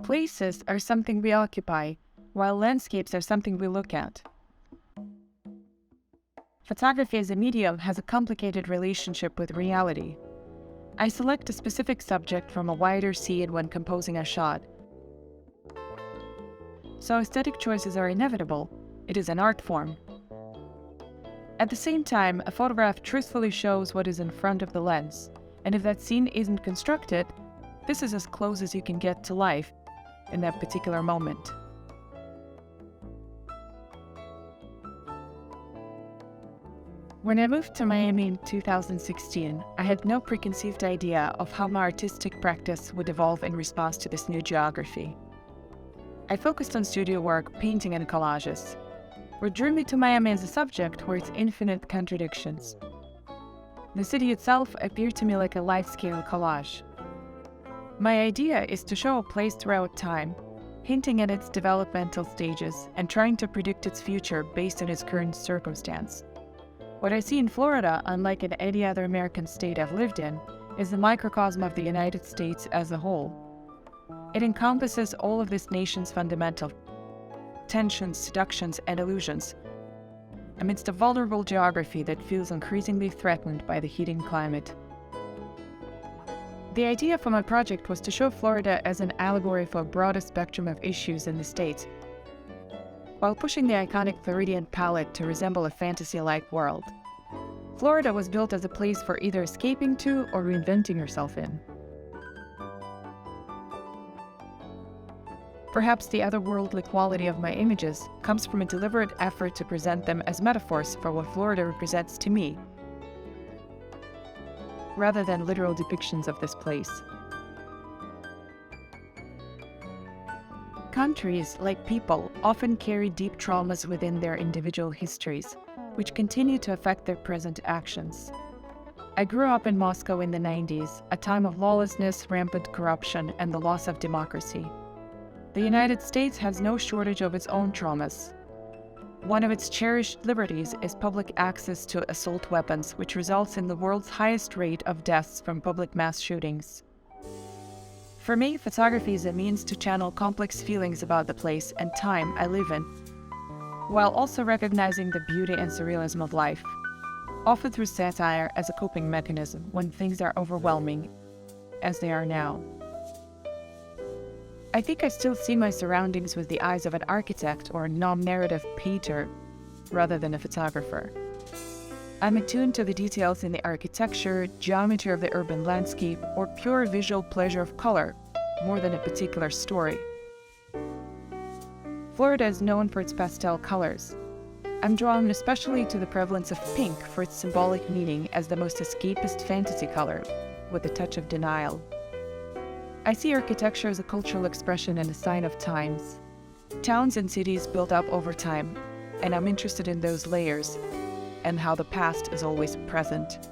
Places are something we occupy, while landscapes are something we look at. Photography as a medium has a complicated relationship with reality. I select a specific subject from a wider scene when composing a shot. So aesthetic choices are inevitable. It is an art form. At the same time, a photograph truthfully shows what is in front of the lens, and if that scene isn't constructed, this is as close as you can get to life in that particular moment. When I moved to Miami in 2016, I had no preconceived idea of how my artistic practice would evolve in response to this new geography. I focused on studio work, painting, and collages. What drew me to Miami as a subject were its infinite contradictions. The city itself appeared to me like a life-scale collage. My idea is to show a place throughout time, hinting at its developmental stages and trying to predict its future based on its current circumstance. What I see in Florida, unlike in any other American state I've lived in, is the microcosm of the United States as a whole. It encompasses all of this nation's fundamental tensions, seductions, and illusions, amidst a vulnerable geography that feels increasingly threatened by the heating climate. The idea for my project was to show Florida as an allegory for a broader spectrum of issues in the state, while pushing the iconic Floridian palette to resemble a fantasy-like world. Florida was built as a place for either escaping to or reinventing yourself in. Perhaps the otherworldly quality of my images comes from a deliberate effort to present them as metaphors for what Florida represents to me, rather than literal depictions of this place. Countries, like people, often carry deep traumas within their individual histories, which continue to affect their present actions. I grew up in Moscow in the 90s, a time of lawlessness, rampant corruption, and the loss of democracy. The United States has no shortage of its own traumas. One of its cherished liberties is public access to assault weapons, which results in the world's highest rate of deaths from public mass shootings. For me, photography is a means to channel complex feelings about the place and time I live in, while also recognizing the beauty and surrealism of life, often through satire as a coping mechanism when things are overwhelming, as they are now. I think I still see my surroundings with the eyes of an architect or a non-narrative painter rather than a photographer. I'm attuned to the details in the architecture, geometry of the urban landscape, or pure visual pleasure of color, more than a particular story. Florida is known for its pastel colors. I'm drawn especially to the prevalence of pink for its symbolic meaning as the most escapist fantasy color, with a touch of denial. I see architecture as a cultural expression and a sign of times. Towns and cities build up over time, and I'm interested in those layers and how the past is always present.